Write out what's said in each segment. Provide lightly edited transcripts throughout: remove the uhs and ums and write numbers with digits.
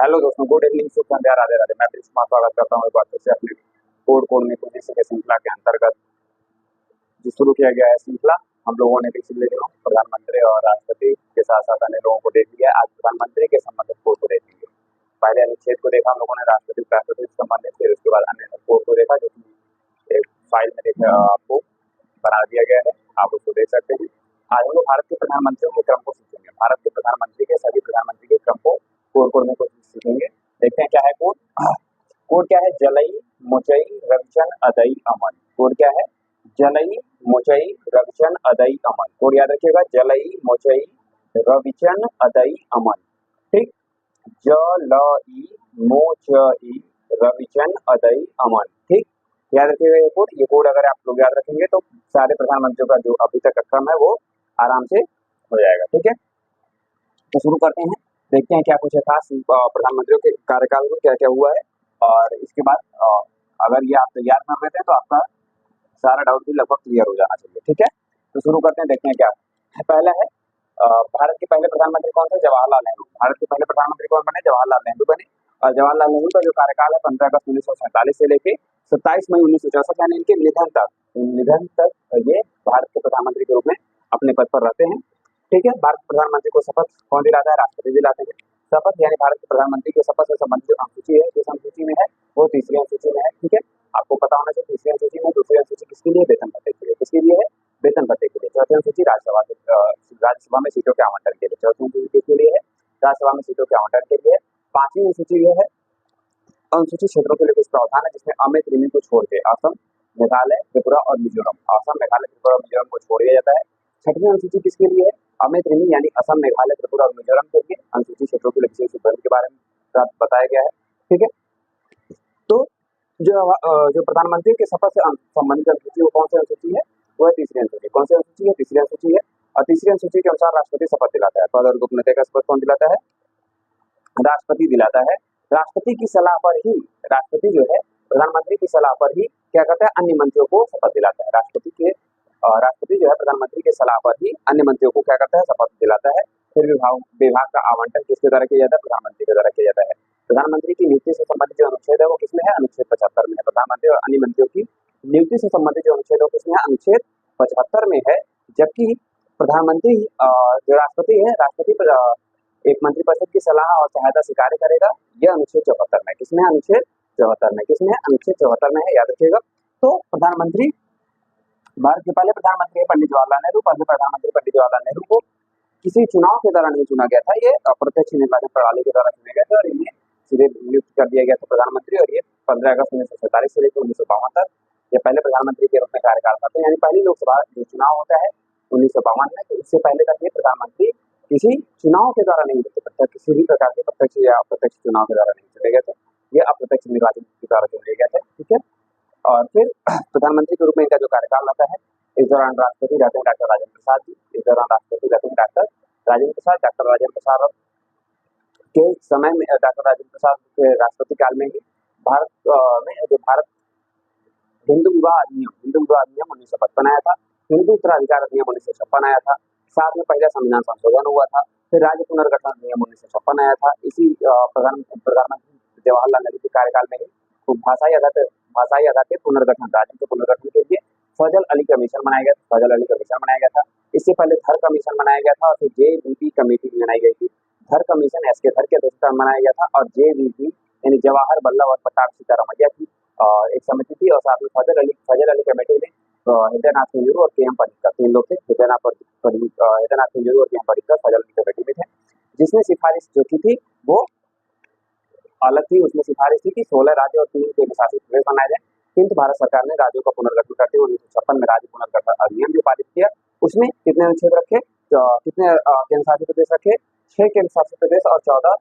Hello दोस्तों, good evening, शुभ संध्या, राधे राधे। मैं Prince Kumar स्वागत करता हूँ एक बार फिर से अपने कोड कोड में कुछ इसी के श्रृंखला के अंतर्गत जो शुरू किया गया है श्रृंखला। हम लोगों ने पिछले दिनों प्रधानमंत्री और राष्ट्रपति के साथ साथ अन्य लोगों को देख लिया। आज प्रधानमंत्री के संबंधित कोड को देखेंगे। पहले अनुच्छेद को देखा हम लोगों ने, राष्ट्रपति उपराष्ट्रपति से संबंधित, फिर उसके बाद अन्य कोड को देखा जो कि एक फाइल में देखा आपको बना दिया गया है, आप उसको देख सकते हैं। आज हम लोग भारत के प्रधानमंत्रियों के क्रम को सीखेंगे। भारत के प्रधानमंत्री के सभी प्रधानमंत्री के क्रम को कोड कोड में कुछ सीखेंगे। देखते हैं क्या है कोड। कोड क्या है? जलई मुचई रविचन अदई अमन। कोड क्या है? जलई मुचई रविचन अदई अमन। कोड याद रखिएगा, जलई मुचई रविचन अदई अमन। ठीक, जलई मोचई रविचन अदई अमन। ठीक, याद रखिएगा ये कोड। ये कोड अगर आप लोग याद रखेंगे तो सारे प्रधानमंत्रियों का जो अभी तक का क्रम है वो आराम से हो जाएगा। ठीक है, तो शुरू करते हैं। देखते हैं क्या कुछ है खास प्रधानमंत्रियों के कार्यकाल में क्या क्या हुआ है, और इसके बाद अगर ये आप तैयार कर लेते हैं तो आपका सारा डाउट भी लगभग क्लियर हो जाना चाहिए। ठीक है, तो शुरू करते हैं, देखते हैं क्या है। पहला है भारत के पहले प्रधानमंत्री कौन थे? जवाहरलाल नेहरू। भारत के पहले प्रधानमंत्री कौन बने? जवाहरलाल नेहरू बने। और जवाहरलाल नेहरू का जो कार्यकाल है 15 अगस्त 1947 से लेके 27 मई 1964 यानी इनके निधन तक ये भारत के प्रधानमंत्री के रूप में अपने पद पर रहते हैं। ठीक है, भारत के प्रधानमंत्री को शपथ कौन दिलाता है? राष्ट्रपति दिलाते हैं। शपथ यानी भारत के प्रधानमंत्री के शपथ से संबंधित जो अनुसूची है, जिस अनुसूची में है वो तीसरी अनुसूची में है। ठीक है, आपको पता होना चाहिए तीसरी अनुसूची में। दूसरी अनुसूची किसके लिए? वेतन भत्ते के लिए। किसके लिए है? वेतन भत्ते के लिए। चौथी अनुसूची राज्यसभा में सीटों के आवंटन के लिए। चौथी अनुसूची किसके लिए है? राज्यसभा में सीटों के आवंटन के लिए। पांचवी अनुसूची जो है अनुसूचित क्षेत्रों के लिए कुछ प्रावधान है, जिसमें अमे त्रिमी को छोड़ के असम, मेघालय, त्रिपुरा और मिजोरम, असम, मेघालय, त्रिपुरा और मिजोरम को छोड़ दिया जाता है। छठवीं अनुसूची किसके लिए है? अमे त्रिमी यानी असम, मेघालय, त्रिपुरा और मिजोरम के लिए अनुसूचित क्षेत्रों के लिए विशेष उपबंध के बारे में बताया गया है। ठीक है, तो जो प्रधानमंत्री के शपथ से संबंधित अनुसूची वो कौन सी अनुसूची है? वो है तीसरी अनुसूची। कौन सी अनुसूची है? तीसरी अनुसूची है। और तीसरी अनुसूची के अनुसार राष्ट्रपति शपथ दिलाता है। पद और गोपनीयता का शपथ कौन दिलाता है? राष्ट्रपति दिलाता है। राष्ट्रपति की सलाह पर ही राष्ट्रपति जो है प्रधानमंत्री की सलाह पर ही क्या करता है? अन्य मंत्रियों को शपथ दिलाता है। राष्ट्रपति जो है प्रधानमंत्री के सलाह पर ही अन्य मंत्रियों को क्या करता है? शपथ दिलाता है। फिर विभाग का आवंटन किसके द्वारा किया जाता है? प्रधानमंत्री के द्वारा किया जाता है। प्रधानमंत्री की नियुक्ति से संबंधित जो अनुच्छेद है वो किसमें है? अनुच्छेद 75 में है। प्रधानमंत्री और अन्य मंत्रियों की नियुक्ति से संबंधित जो अनुच्छेद है वो किसमें है? अनुच्छेद 75 में है। जबकि प्रधानमंत्री जो राष्ट्रपति है, एक मंत्रिपरिषद की सलाह और सहायता से कार्य करेगा। यह अनुच्छेद 74 में। किसमें? अनुच्छेद 74 में। किसमें? अनुच्छेद 74 में है, याद रखिएगा। तो प्रधानमंत्री, भारत के पहले प्रधानमंत्री पंडित जवाहरलाल नेहरू। पहले प्रधानमंत्री पंडित जवाहरलाल नेहरू को किसी चुनाव के द्वारा नहीं चुना गया था, ये अप्रत्यक्ष निर्वाचन प्रणाली के द्वारा चुने गए थे और इन्हें सीधे नियुक्त कर दिया गया था प्रधानमंत्री। और ये 15 अगस्त 1947 से लेकर 1952 तक ये पहले प्रधानमंत्री के रूप में कार्यकाल करते हैं। यानी पहली लोकसभा जो चुनाव होता है 1952 में, तो इससे पहले तक ये प्रधानमंत्री किसी चुनाव के द्वारा नहीं होते, किसी भी प्रकार के प्रत्यक्ष या अप्रत्यक्ष चुनाव के द्वारा नहीं चुने गए थे। ये अप्रत्यक्ष निर्वाचन के द्वारा चुने गए थे। ठीक है, और फिर प्रधानमंत्री के रूप में इनका जो कार्यकाल रहता है, इस दौरान राष्ट्रपति रहते हैं डॉक्टर राजेंद्र प्रसाद जी। इस दौरान राष्ट्रपति रहते हैं डॉक्टर राजेंद्र प्रसाद। डॉक्टर राजेंद्र प्रसाद के समय में, डॉक्टर राजेंद्र प्रसाद के राष्ट्रपति काल में ही भारत में जो भारत हिंदू विवाह अधिनियम 1955 आया था। हिंदू उत्तराधिकार अधिनियम 1956 आया था। साथ में पहला संविधान संशोधन हुआ था। फिर राज्य पुनर्गठन अधिनियम 1956 आया था। इसी प्रधानमंत्री जवाहरलाल नेहरू के कार्यकाल में ही भाषाई आधार पे पुनर्गठन, राज्यों के पुनर्गठन के लिए फजल अली कमीशन बनाया गया था। इससे पहले धर कमीशन बनाया गया था और फिर जेवीपी कमेटी बनाई गई थी। धर कमीशन एस के धर के अध्यक्षता में बनाया गया था और जेवीपी यानी जवाहर वल्लभ और प्रताप सीतारमैया की एक समिति थी। और साथ में फजल अली कमेटी में हृदयनाथ नेहरू और के.एम. पर्रिकर, तीन लोग थे। हृदयनाथ नेहरू और के.एम. पर्रिकर फजल अली कमेटी में थे। जिसमें सिफारिश जो की थी वो अलग थी। उसमें सिफारिश थी कि 16 राज्य और 3 केंद्र शासित प्रदेश बनाए जाए। किंतु भारत सरकार ने राज्यों का पुनर्गठन करते हुए 1956 में राज्य पुनर्गठन अधिनियम जो पारित किया, उसमें कितने अनुच्छेद रखे, कितने केंद्र शासित प्रदेश रखे? 6 केंद्र शासित प्रदेश और 14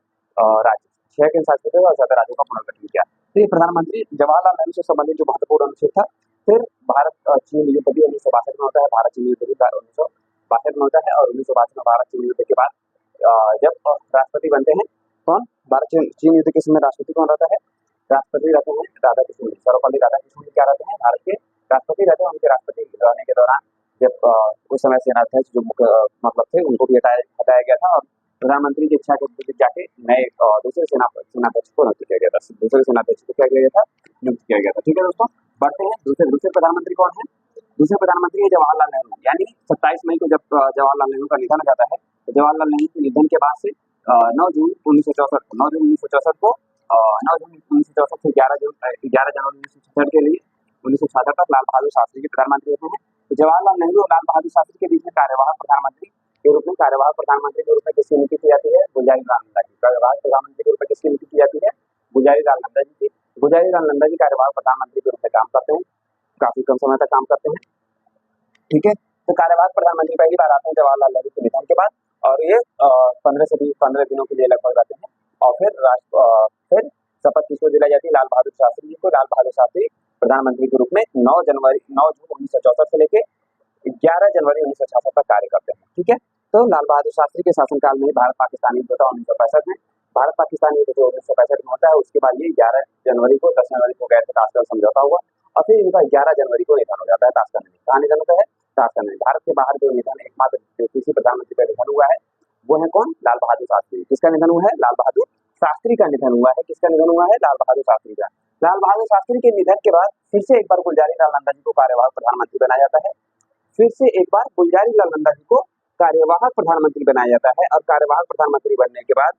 राज्य। 6 केंद्र शासित प्रदेश और 14 राज्यों का पुनर्गठन किया। तो ये प्रधानमंत्री जवाहरलाल नेहरू से संबंधित जो महत्वपूर्ण अनुच्छेद था। फिर भारत चीन युद्ध भी 1962 में होता है। भारत चीन युद्ध भी 1962 में होता है। और 1962 में भारत चीन युद्ध के बाद जब राष्ट्रपति बनते हैं कौन? भारत चीन युद्ध के समय राष्ट्रपति कौन रहता है? राष्ट्रपति रहते हैं राधाकृष्णन, सर्वपल्ली राधाकृष्णन क्या रहते हैं? भारत के राष्ट्रपति रहते हैं। उनके राष्ट्रपति रहने के दौरान जब उस समय सेनाध्यक्ष जो मुख्य मतलब थे उनको भी हटाया गया था और प्रधानमंत्री की इच्छा के विपरीत जाके नए दूसरे सेनाध्यक्ष को नियुक्त किया गया था। दूसरे सेनाध्यक्ष को क्या किया गया था? नियुक्त किया गया था। ठीक है दोस्तों, बढ़ते हैं। दूसरे दूसरे प्रधानमंत्री कौन है? दूसरे प्रधानमंत्री है जवाहरलाल नेहरू। यानी 27 मई को जब जवाहरलाल नेहरू का निधन हो जाता है, तो जवाहरलाल नेहरू के निधन के बाद से 9 जून 1964 को 9 जून 1964 से 11 जनवरी 1966 के लिए 1966 तक लाल बहादुर शास्त्री के प्रधानमंत्री होते हैं। तो जवाहरलाल नेहरू और लाल बहादुर शास्त्री के बीच में कार्यवाहक प्रधानमंत्री के रूप में किसकी नियुक्ति की जाती है? गुलजारीलाल नंदा की। कार्यवाहक प्रधानमंत्री के रूप में किसकी नियुक्ति की जाती है? गुलजारीलाल नंदा जी की। गुलजारीलाल नंदा जी कार्यवाहक प्रधानमंत्री के रूप में काम करते हैं, काफी कम समय तक काम करते हैं। ठीक है, तो कार्यवाहक प्रधानमंत्री पहली बार आते हैं जवाहरलाल नेहरू के निधन के बाद, और ये 15 दिनों के लिए लगभग रहते हैं। और फिर शपथ किसको दिलाई जाती है? लाल बहादुर शास्त्री जी को। लाल बहादुर शास्त्री प्रधानमंत्री के रूप में 9 जून 1964 से लेके 11 जनवरी 1966 तक कार्य करते हैं। ठीक है, तो लाल बहादुर शास्त्री के शासनकाल में भारत पाकिस्तान युद्ध होता है 1965 में। भारत पाकिस्तान युद्ध जो 1965 में होता है, उसके बाद ये 11 जनवरी को 10 जनवरी को गए थे, ताशकंद समझौता हुआ, और फिर इनका 11 जनवरी को निधन हो जाता है ताशकंद में। कहाँ निधन होता है? ताशकंद में। भारत के बाहर जो निधन एकमात्र किसी प्रधानमंत्री का निधन हुआ है, वो है कौन? लाल बहादुर शास्त्री। किसका निधन हुआ है? लाल बहादुर शास्त्री का निधन हुआ है। किसका निधन हुआ है? लाल बहादुर शास्त्री का। लाल बहादुर शास्त्री के निधन के बाद फिर से एक बार गुलजारीलाल नंदा जी को कार्यवाहक प्रधानमंत्री बनाया जाता है। फिर से एक बार गुलजारीलाल नंदा जी को कार्यवाहक प्रधानमंत्री बनाया जाता है, और कार्यवाहक प्रधानमंत्री बनने के बाद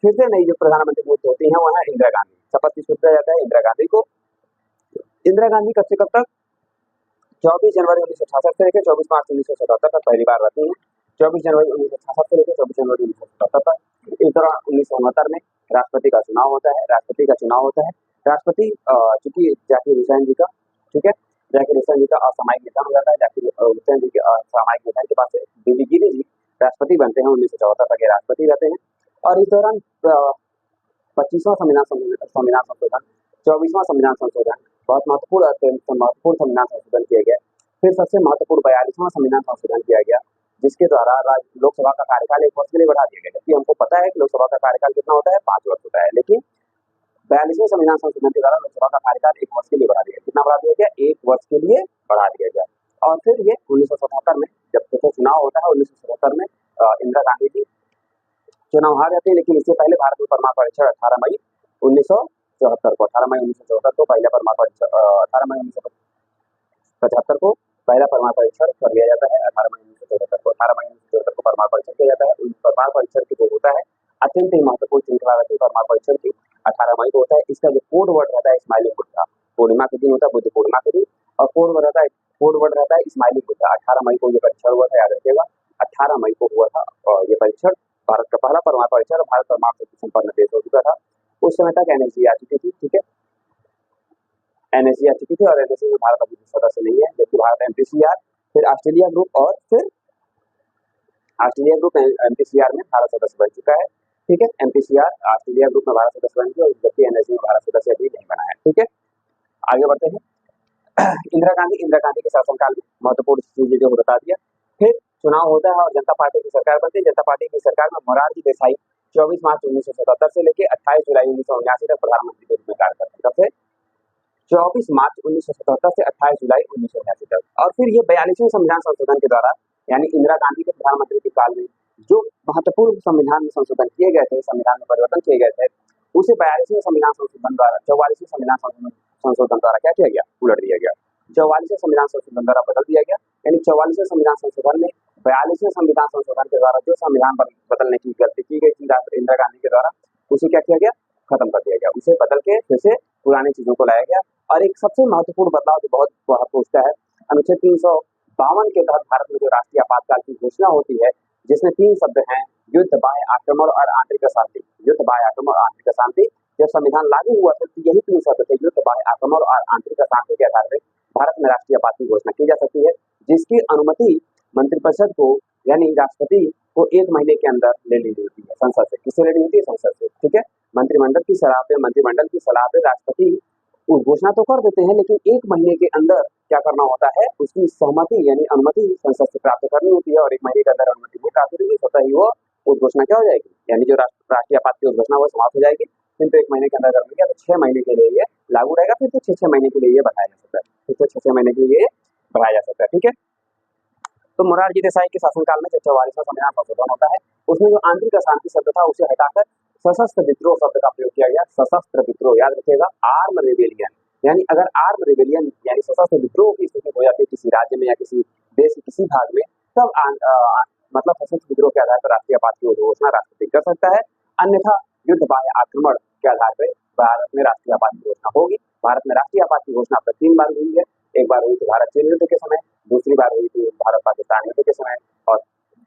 फिर से नई जो प्रधानमंत्री नियुक्त होती है, वो है इंदिरा गांधी। शपथ किसको दिया जाता है? इंदिरा गांधी को। इंदिरा गांधी कब से कब तक? 24 जनवरी 1966 से लेकर 24 मार्च 1977 तक पहली बार रहती है। 24 जनवरी 1966 से लेकर 24 जनवरी 1977 तक। इस दौरान 1969 में राष्ट्रपति का चुनाव होता है। राष्ट्रपति चूंकि जाकिर हुसैन जी का, ठीक है, जाकिर हुसैन जी का असामयिक निधन हो जाता है। जाकिर हुसैन जी के असामयिक निधन के बाद से बीबी गिरी जी राष्ट्रपति बनते हैं। 1974 तक ये राष्ट्रपति रहते हैं। और इस दौरान 25वां संविधान संशोधन, 24वां संविधान संशोधन, बहुत महत्वपूर्ण संविधान संशोधन किया गया। फिर सबसे महत्वपूर्ण 42वां संविधान संशोधन किया गया, जिसके द्वारा लोकसभा का कार्यकाल 1 वर्ष के लिए बढ़ा दिया गया। जबकि हमको पता है कि लोकसभा का कार्यकाल कितना होता है? 5 वर्ष होता है, लेकिन 42वें संविधान संशोधन के द्वारा लोकसभा का कार्यकाल 1 वर्ष के लिए बढ़ा दिया गया। कितना बढ़ा दिया गया? 1 वर्ष के लिए बढ़ा दिया गया। और फिर ये 1977 में जब चुनाव होता है, 1977 में इंदिरा गांधी जी चुनाव हार जाते हैं। लेकिन इससे पहले भारत में परमाणु परीक्षण 18 मई 1974 को पहला परमाणु परीक्षण 18 मई 1975 को पहला परमाणु परीक्षण कर लिया जाता है। 18 मई 1974 को परमाणु परीक्षण किया जाता है। उस परमाणु परीक्षण की जो होता है, अत्यंत ही महत्वपूर्ण श्रृंखला रहती है परमाणु परीक्षण की, 18 मई को होता है। इसका जो कोड वर्ड रहता है स्माइलिंग बुद्धा, पूर्णिमा के दिन होता है, बुद्ध पूर्णिमा के दिन, और कोड वर्ड रहता है स्माइलिंग बुद्धा। 18 मई को ये परीक्षण हुआ था, याद रखिएगा, 18 मई को हुआ था। और ये परीक्षण भारत का पहला परमाणु परीक्षण, भारत परमाणु शक्ति संपन्न देश हो चुका था। उस समय तक एनएसजी आ चुकी थी। ठीक है, एनएसजी आ चुकी थी, और एनएसजी में भारत अभी सदस्य नहीं है, जबकि भारत एमपीसीआर, फिर ऑस्ट्रेलिया ग्रुप, और फिर ऑस्ट्रेलिया ग्रुप एमपीसीआर में भारत सदस्य बन चुका है। ठीक है, एमपीसीआर ऑस्ट्रेलिया ग्रुप में भारत सदस्य बन चुका है, जबकि एनएसजी में भारत सदस्य अभी नहीं बना है। ठीक है, आगे बढ़ते हैं। इंदिरा गांधी के शासनकाल में महत्वपूर्ण चीजें जो बता दिया। फिर चुनाव होता है और जनता पार्टी की सरकार बनती है। जनता पार्टी की सरकार में मोरारजी देसाई 24 मार्च 1977 से लेकर 28 जुलाई 1979 तक प्रधानमंत्री के रूप में कार्य करते हैं। कब से? 24 मार्च 1977 से 28 जुलाई 1979 तक। और फिर ये 42वें संविधान संशोधन के द्वारा, यानी इंदिरा गांधी के प्रधानमंत्री के काल में जो महत्वपूर्ण संविधान में संशोधन किए गए थे, संविधान में परिवर्तन किए गए थे, उसे 42वें संविधान संशोधन द्वारा 44वें संविधान संशोधन द्वारा क्या किया गया? उलट दिया गया। 44वें संविधान संशोधन द्वारा बदल दिया गया। यानी 44वें संविधान संशोधन में 42वें संविधान संशोधन के द्वारा जो संविधान बदलने की गलती की गई थी इंदिरा गांधी के द्वारा, उसे क्या किया गया? खत्म कर दिया गया। उसे बदल के फिर से पुरानी चीजों को लाया गया। और एक सबसे महत्वपूर्ण बदलाव जो बहुत पूछता है, अनुच्छेद 352 के तहत भारत में जो राष्ट्रीय आपातकाल की घोषणा होती है, जिसमें 3 शब्द हैं, युद्ध, बाह्य आक्रमण और आंतरिक अशांति। युद्ध, बाह्य आक्रमण और आंतरिक अशांति। जब संविधान लागू हुआ था, तो यही 3 शब्द थे, युद्ध, बाह्य आक्रमण और आंतरिक अशांति के आधार पर भारत में राष्ट्रीय आपात की घोषणा की जा सकती है, जिसकी अनुमति मंत्रिपरिषद को, यानी राष्ट्रपति को 1 महीने के अंदर ले ली होती है संसद से। किससे लेनी होती है? संसद से। ठीक है, मंत्रिमंडल की सलाह पे राष्ट्रपति घोषणा तो कर देते हैं, लेकिन 1 महीने के अंदर क्या करना होता है? उसकी सहमति यानी अनुमति संसद से प्राप्त करनी होती है। और 1 महीने के अंदर अनुमति नहीं प्राप्त होगी, स्वतः ही वो उद्घोषणा क्या हो जाएगी? यानी जो राष्ट्रीय आपात की उद्घोषणा वो समाप्त हो जाएगी। किंतु 1 महीने के अंदर कर लिया तो 6 महीने के लिए ये लागू रहेगा। फिर तो 6 महीने के लिए ये बढ़ाया जा सकता है। फिर तो 6 महीने के लिए बढ़ाया जा सकता है। ठीक है, तो मोरारजी देसाई के शासनकाल में जब 44वां संविधान संशोधन होता है, उसमें जो आंतरिक अशांति शब्द था उसे हटाकर सशस्त्र विद्रोह शब्द का प्रयोग किया गया। सशस्त्र विद्रोह याद रखिएगा, आर्म रेबेलियन, यानी अगर आर्म रेबेलियन यानी सशस्त्र विद्रोह की स्थिति हो जाती है किसी राज्य में या किसी देश के किसी भाग में, तब मतलब सशस्त्र विद्रोह के आधार पर राष्ट्रीय आपात की घोषणा राष्ट्रपति कर सकता है। अन्यथा युद्ध बाह्य आक्रमण के आधार पर भारत में राष्ट्रीय आपात की घोषणा होगी। भारत में राष्ट्रीय आपात की घोषणा अब तक 3 बार हुई है। एक बार हुई थी भारत चीन युद्ध के समय, दूसरी बार हुई थी भारत पाकिस्तान युद्ध के समय, और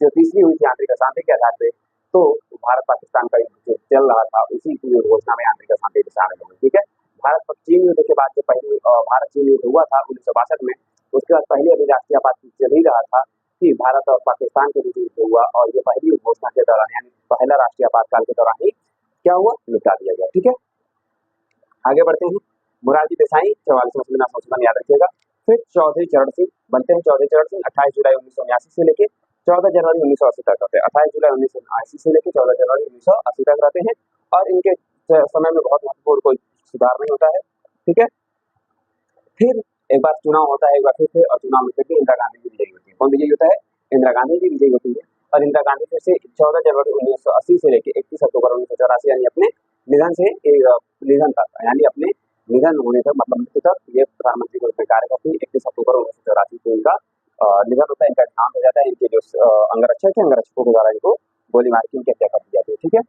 जो तीसरी हुई थी आंतरिक अशांति के आधार पे। तो भारत पाकिस्तान का युद्ध चल रहा था, उसी की घोषणा में आंतरिक अशांति शामिल हो गई। ठीक है, भारत चीन युद्ध के बाद जो पहली भारत चीन युद्ध हुआ था 1962 में, उसके बाद पहले अभी राष्ट्रीय आपात चल ही रहा था कि भारत और पाकिस्तान के बीच युद्ध हुआ, और ये पहली घोषणा के दौरान यानी पहला राष्ट्रीय आपातकाल के दौरान ही क्या हुआ, निपटा दिया गया। ठीक है, आगे बढ़ते हैं। मोरारजी देसाई 44वां संविधान संशोधन याद रखिएगा। फिर चौधरी चरण सिंह बनते हैं। चौधरी चरण सिंह 28 जुलाई 1979 से लेके 14 जनवरी 1980 तक रहते हैं। 28 जुलाई 1979 से लेके 14 जनवरी 1980 तक रहते हैं, और इनके समय में बहुत महत्वपूर्ण कोई सुधार नहीं होता है। ठीक है, फिर एक बार चुनाव होता है, एक बार फिर से, और चुनाव में फिर भी इंदिरा गांधी की विजयी होती है। कौन विजयी होता है? इंदिरा गांधी की विजयी होती है। और इंदिरा गांधी फिर से 14 जनवरी 1980 से लेके 31 अक्टूबर 1984 यानी अपने निधन से निधन तक, यानी अपने निधन होने तक, मतलब मृत्यु तक ये प्रधानमंत्री के रूप में कार्य करती है। 31 अक्टूबर 1984 को इनका निधन होता है, इनका देहांत हो जाता है। इनके जो अंगरक्षक थे, अंगरक्षकों के द्वारा इनको गोली मार के इनकी हत्या कर दी जाती है। ठीक है,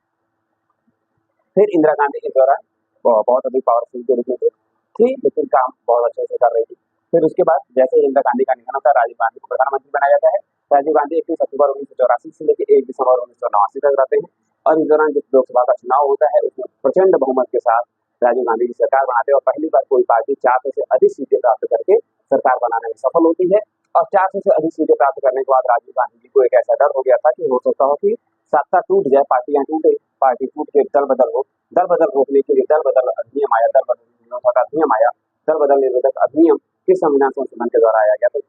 फिर इंदिरा गांधी के दौरान बहुत अधिक पावरफुल के रूप में थी, लेकिन काम बहुत अच्छे से कर रही थी। फिर उसके बाद जैसे इंदिरा गांधी का निधन होता है, राजीव गांधी को प्रधानमंत्री बनाया जाता है। राजीव गांधी 31 अक्टूबर 1984 से लेकर 1 दिसंबर 1989 तक रहते हैं, और इस दौरान जब लोकसभा का चुनाव होता है उसमें प्रचंड बहुमत के साथ राजीव गांधी की सरकार बनाते हैं, और पहली बार कोई पार्टी 400 से अधिक सीटें प्राप्त करके सरकार बनाने में सफल होती है। और 400 से अधिक सीटें प्राप्त करने के बाद राजीव गांधी जी को एक ऐसा डर हो गया था कि हो सकता हो कि सत्ता टूट जाए, पार्टियां टूटे, पार्टी टूट के दल बदल हो। दल बदल रोकने के लिए दल बदल अधिनियम आया, दल बदल निरोधक अधिनियम आया। दल बदल निरोधक अधिनियम किस संविधान संशोधन के द्वारा आया गया? तो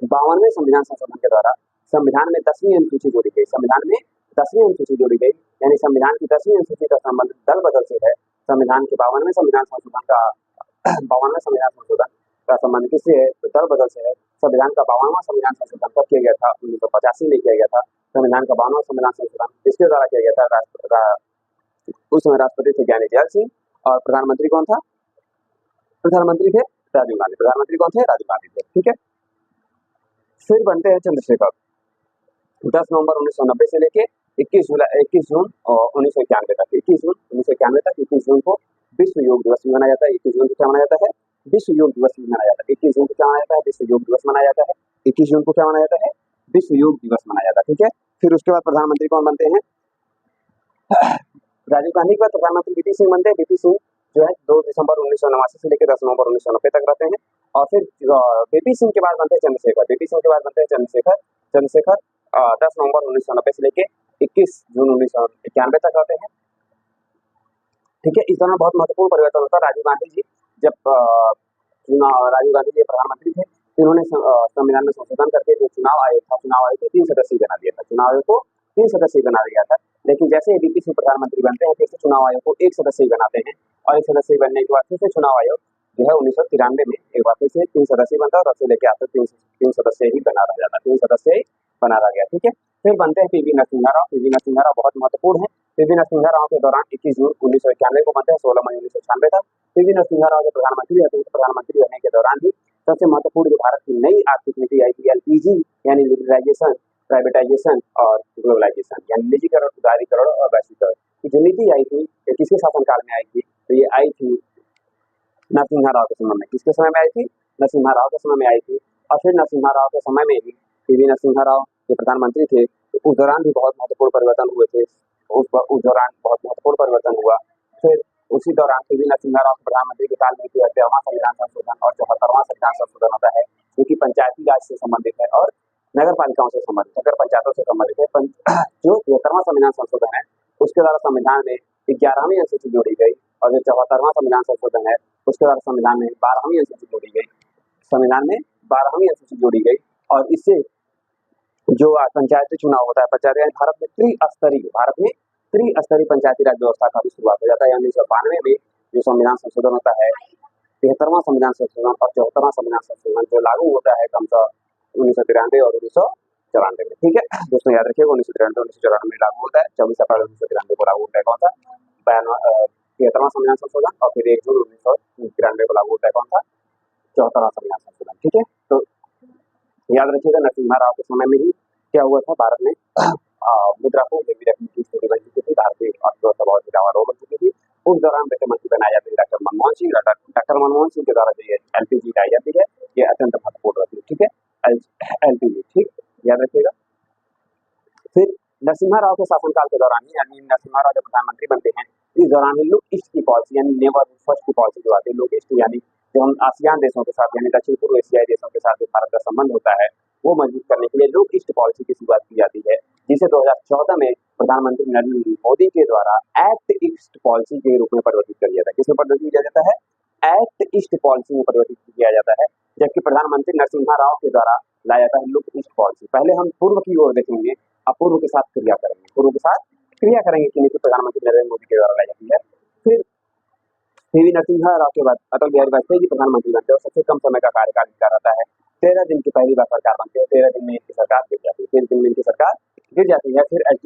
52वें संविधान संशोधन के द्वारा संविधान में 10वीं अनुसूची जोड़ी गई। संविधान में 10वीं अनुसूची जोड़ी गई, यानी संविधान की 10वीं अनुसूची का संबंध दल बदल से है। संविधान के 52वें संविधान संशोधन का 52वें संविधान संशोधन का संबंध किससे है? तो दल बदल से है। संविधान का 52वां संविधान संशोधन कब किया गया था? 1985 में किया गया था। संविधान का 52वां संविधान संशोधन किसके द्वारा किया गया था? उस समय राष्ट्रपति थे ज्ञानी जैल सिंह, और प्रधानमंत्री कौन था? प्रधानमंत्री थे राजीव गांधी। प्रधानमंत्री कौन थे? राजीव गांधी थे। ठीक है, फिर बनते हैं चंद्रशेखर। 10 नवंबर 1990 से लेके 21 जून 1991 तक, 21 जून 1991 तक, 21 जून को विश्व योग दिवस भी मनाया जाता है। 21 जून को क्या मनाया जाता है? विश्व योग दिवस भी मनाया जाता है। 21 जून को क्या मनाया जाता है? विश्व योग दिवस मनाया जाता है। 21 जून को क्या मनाया जाता है? विश्व योग दिवस मनाया जाता है। ठीक है, फिर उसके बाद प्रधानमंत्री कौन बनते हैं? राजीव गांधी के बाद प्रधानमंत्री वीपी सिंह बनते हैं। वीपी सिंह जो है 2 दिसंबर 1989 से लेकर 10 नवंबर 1990 तक रहते हैं। और फिर वीपी सिंह के बाद बनते हैं चंद्रशेखर। वीपी सिंह के बाद बनते हैं चंद्रशेखर। चंद्रशेखर 10 नवंबर 1990 से लेकर 21 जून 1991 तक रहते हैं। ठीक है, इस दौरान बहुत महत्वपूर्ण परिवर्तन होता है। राजीव गांधी जी जब राजीव गांधी जी प्रधानमंत्री थे, इन्होंने संविधान में संशोधन करके जो चुनाव आयोग था, चुनाव आयोग को 3 सदस्यीय बना दिया था। चुनाव आयोग को 3 सदस्यीय बना दिया था। लेकिन जैसे ही वीपी सिंह प्रधानमंत्री बनते हैं, फिर से चुनाव आयोग को 1 सदस्यीय बनाते हैं, और 1 सदस्यीय बनने के बाद फिर से चुनाव आयोग जो है 1993 में एक बार फिर से 3 सदस्यीय बनता है, और उससे लेकर आज तक 3 सदस्य ही बना रह जाता है, 3 सदस्य ही बना रह गया। ठीक है, फिर बनते हैं पीवी नरसिम्हा राव। पीवी नरसिम्हा राव बहुत महत्वपूर्ण है। पीवी नरसिम्हा राव के दौरान 21 जून 1991 को बनते हैं, 16 मई 1996 तक। पीवी नरसिम्हा राव जब प्रधानमंत्री रहते हैं, प्रधानमंत्री रहने के दौरान ही सबसे महत्वपूर्ण जो भारत की नई आर्थिक नीति आई थी, एलपीजी यानी लिबरलाइजेशन, प्राइवेटाइजेशन और ग्लोबलाइजेशन, यानी निजीकरण, उदारीकरण और वैश्वीकरण की जो नीति आई थी, ये किसके शासनकाल में आई थी? तो ये आई थी नरसिम्हा राव के समय में। किसके समय में आई थी? नरसिम्हा राव के समय में आई थी। और फिर नरसिम्हा राव के समय में ही पीवी नरसिम्हा राव जो प्रधानमंत्री थे, उस दौरान भी बहुत महत्वपूर्ण परिवर्तन हुए थे। उस दौरान बहुत महत्वपूर्ण परिवर्तन हुआ। फिर उसी दौरान पीवी नरसिम्हा राव प्रधानमंत्री के काल में 73वां संविधान संशोधन और 74वां संविधान संशोधन होता है, जो कि पंचायती राज से संबंधित है और नगर पालिकाओं से संबंधित, नगर पंचायतों से संबंधित है। जो 73वां संविधान संशोधन है, उसके द्वारा संविधान में 11वीं अनुसूची जोड़ी गई, और जो 74वां संविधान संशोधन है, उसके द्वारा संविधान में 12वीं अनुसूची जोड़ी गई। संविधान में 12वीं अनुसूची जोड़ी गई, और इससे जो पंचायती चुनाव होता है, पंचायत भारत में त्रिस्तरीय पंचायती राज व्यवस्था का भी शुरुआत हो जाता है। 1992 में जो संविधान संशोधन होता है, 73वां संविधान संशोधन और 74वां संविधान संशोधन जो लागू होता है क्रमशः 1993 और 1994 में। ठीक है दोस्तों, याद रखिएगा 1993 में लागू होता है, 24 अप्रैल 1993 को लागू होता है कौन सा 73वां संविधान संशोधन, और फिर 1 जून 1993 को लागू होता है कौन सा 74वां संविधान संशोधन। ठीक है, तो याद रखिएगा नरसिम्हा राव के समय में ही क्या हुआ था, भारत में मुद्रा को गिरवी रखने की स्थिति बन चुकी थी, भारतीय अर्थव्यवस्था बहुत ही डावाडोल बन चुकी थी। उस दौरान वित्त मंत्री बनाए जाते थे डॉक्टर मनमोहन सिंह। डॉक्टर मनमोहन सिंह के द्वारा जो ये एलपीजी लाई जाती है, ये अत्यंत महत्वपूर्ण होती है। ठीक है, एलपीजी, ठीक, याद रखिएगा। फिर नरसिम्हा राव के शासनकाल के दौरान ही, यानी नरसिम्हा राव जब प्रधानमंत्री बनते हैं, इस दौरान ही लुक ईस्ट की पॉलिसी, यानी नेवर फर्स्ट की पॉलिसी जो आती है, लुक ईस्ट, यानी जो हम आसियान देशों के साथ, यानी दक्षिण पूर्व एशियाई देशों के साथ जो भारत का संबंध होता है, वो मजबूत करने के लिए लुक ईस्ट पॉलिसी की शुरुआत की जाती है, जिसे 2014 में प्रधानमंत्री नरेंद्र मोदी के द्वारा एक्ट ईस्ट पॉलिसी के रूप में परिवर्तित कर दिया था। किसमें परिवर्तित किया जाता है? एक्ट ईस्ट पॉलिसी में परिवर्तित किया जाता है, जबकि प्रधानमंत्री नरसिम्हा राव के द्वारा लाया जाता है लुक ईस्ट पॉलिसी। पहले हम पूर्व की ओर देखेंगे, अपूर्व के साथ क्रिया करेंगे, पूर्व के साथ क्रिया करेंगे कि नीति प्रधानमंत्री नरेंद्र मोदी के द्वारा लाई जाती है। फिर पीवी नरसिम्हा राव के बाद अटल बिहारी वाजपेयी जी प्रधानमंत्री बनते हैं और सबसे कम समय का कार्यकाल इनका रहता है। 13 दिन की पहली बार सरकार बनती है, 13 दिन में इनकी सरकार गिर जाती है, 13 दिन में इनकी सरकार गिर जाती है। फिर एच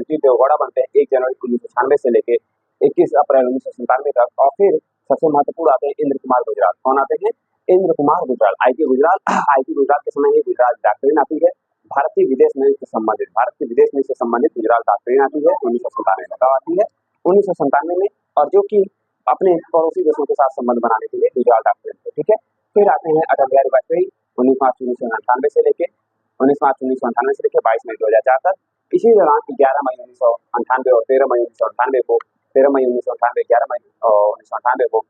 डी देवगौड़ा बनते हैं 1 जनवरी 1996 से लेके 21 अप्रैल 1997 तक, और फिर सबसे महत्वपूर्ण आते हैं इंद्र कुमार गुजराल। कौन आते हैं? इंद्र कुमार गुजराल, आईटी गुजराल। आईटी गुजराल के समय ही गुजराल डॉक्ट्रिन आती है, भारतीय विदेश नीति से संबंधित, भारत की विदेश नीति से संबंधित गुजराल डॉक्ट्रिन आती है 1997 में। कब आती है? 1997 में, और जो कि अपने पड़ोसी देशों के साथ संबंध बनाने के लिए गुजराल डॉक्ट्रिन थे। ठीक है, फिर आते हैं अटल बिहारी वाजपेयी 19 मार्च 1998 से लेके 19 मार्च 1998 से लेकर 22 मई 2004 तक। इसी दौरान 11 मई 1998 और 13 मई 1998 को 13 मई 1998, 11 मई 1998 को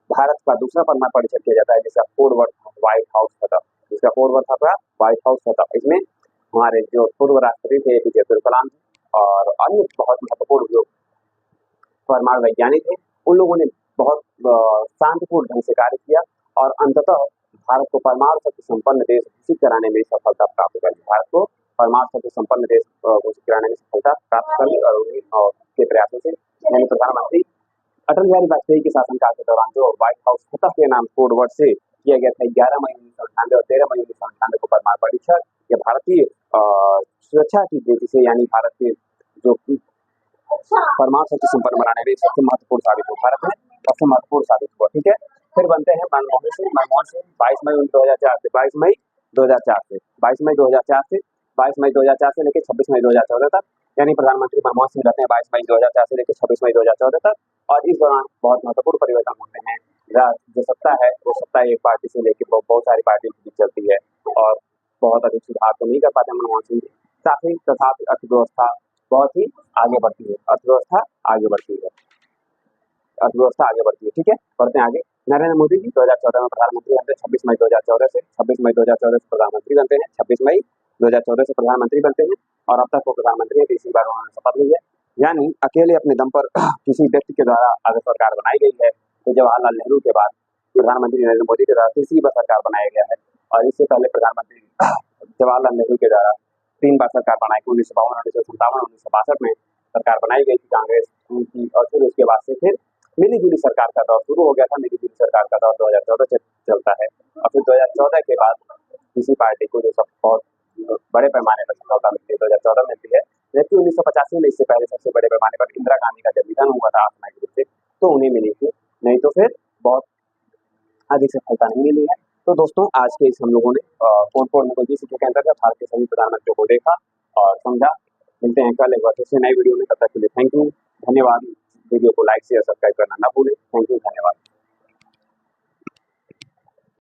भारत का दूसरा परमाणु परीक्षण किया जाता है, जिसका कोड वर्ड व्हाइट हाउस सतह, जिसका कोड वर्ड था व्हाइट हाउस सतह। इसमें हमारे जो पूर्व राष्ट्रपति थे एपीजे अब्दुल कलाम जी और अन्य बहुत महत्वपूर्ण जो परमाणु वैज्ञानिक थे, उन लोगों ने बहुत शांतिपूर्ण ढंग से कार्य किया और अंततः भारत को परमाणु शक्ति संपन्न देश घोषित कराने में सफलता प्राप्त कर ली। भारत को परमाणु शक्ति संपन्न देश घोषित कराने में सफलता प्राप्त कर ली, और उन्हीं के प्रयासों से, यानी प्रधानमंत्री अटल बिहारी वाजपेयी के शासनकाल के दौरान जो व्हाइट हाउस सतह के नाम कोड वर्ड से किया गया था 11 मई 1998 और 13 मई 1998 को परमाणु परीक्षण, यह भारतीय सुरक्षा की दृष्टि से, यानी भारत के जो परमाणु शक्ति संपन्न बनाने में सबसे महत्वपूर्ण साबित हुआ, भारत में सबसे महत्वपूर्ण साबित हुआ। ठीक है, फिर बनते हैं मनमोहन सिंह। मनमोहन सिंह 22 मई 2004 से 22 मई 2004 से 22 मई 2004 से 22 मई 2004 से लेकर 26 मई 2014 तक, यानी प्रधानमंत्री मनमोहन सिंह रहते हैं 22 मई 2004 से लेकर 26 मई 2014 तक। और इस दौरान बहुत महत्वपूर्ण परिवर्तन होते हैं। जो सत्ता है वो सत्ता एक पार्टी से लेकर बहुत सारी पार्टियों के बीच चलती है, और बहुत अधिक सुधार तो नहीं कर पाते मनमोहन सिंह, काफी तथापि अर्थव्यवस्था बहुत ही आगे बढ़ती है, अर्थव्यवस्था आगे बढ़ती है, अर्थव्यवस्था आगे बढ़ती है। ठीक है, बढ़ते हैं आगे। नरेंद्र मोदी जी 2014 में प्रधानमंत्री बनते हैं, 26 मई 2014 से 26 मई 2014 से प्रधानमंत्री बनते हैं, 26 मई 2014 से प्रधानमंत्री बनते हैं, और अब तक वो प्रधानमंत्री है, तीसरी बार उन्होंने शपथ ली है। यानी अकेले अपने दम पर किसी व्यक्ति के द्वारा अगर सरकार बनाई गई है, तो जवाहरलाल नेहरू के बाद प्रधानमंत्री नरेंद्र मोदी के द्वारा तीसरी बार सरकार बनाया गया है। और इससे पहले प्रधानमंत्री जवाहरलाल नेहरू के द्वारा 3 बार सरकार बनाई गई, 1952, 1957, 1962 में सरकार बनाई गई थी कांग्रेस की, और फिर उसके बाद से फिर मिली जुली सरकार का दौर शुरू हो गया था। मिली जुली सरकार का दौर 2014 से चलता है, और फिर 2014 के बाद किसी पार्टी को जो सब बहुत बड़े पैमाने पर सफलता मिलती है 2014 में मिलती है, जबकि 1985 में इससे पहले सबसे बड़े पैमाने पर इंदिरा गांधी का जब निधन हुआ था असामयिक रूप से, तो उन्हें मिली थी, नहीं तो फिर बहुत अधिक सफलता नहीं मिली है। तो दोस्तों, आज के इस हम लोगों ने कोड नीति के अंतर्गत भारत के सभी प्रधानमंत्रियों को देखा और समझा। मिलते हैं कल एक बार फिर से नई वीडियो में, तब तक के लिए थैंक यू, धन्यवाद। वीडियो को लाइक शेयर सब्सक्राइब करना ना भूलें। थैंक यू, धन्यवाद।